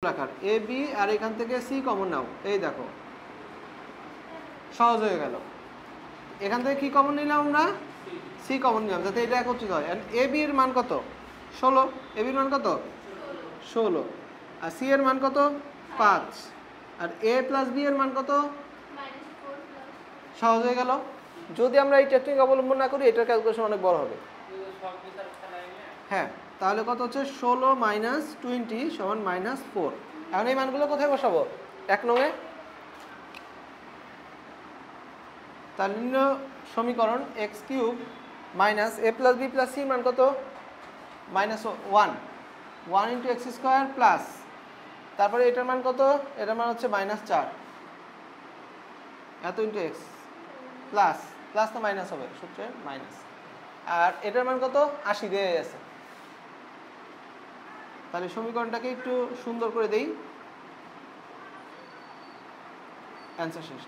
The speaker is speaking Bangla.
রাখার এ বি আর এখান থেকে সি কমন নাও, এই দেখো সহজ হয়ে গেল। এখান থেকে কি কমন নিলাম আমরা? সি কমন নিলাম, যাতে এটা একত্রিত হয়। এ বি এর মান কত? 16। এ বির মান কত? 16। আর সি এর মান কত? 5। আর এ প্লাস বি এর মান কত? সহজ হয়ে গেল। যদি আমরা এই টেকনিক অবলম্বন না করি, এটার ক্যালকুলেশন অনেক বড় হবে। হ্যাঁ, তাহলে কত হচ্ছে? 16 মাইনাস 20 সমান -4। এখন এই মানগুলো কোথায় বসাবো? 1 নঙে। তার নির্ণয় সমীকরণ x³ minus a plus b plus c মান কত? -1 1 × x² প্লাস, তারপরে এটার মান কত? এটার মান হচ্ছে -4 এত ইন্টু এক্স প্লাস প্লাস তো মাইনাস হবে, সূত্রে মাইনাস। আর এটার মান কত? 80 দিয়ে আছে। তাহলে সমীকরণটাকে একটু সুন্দর করে দেই, অ্যান্সার শেষ।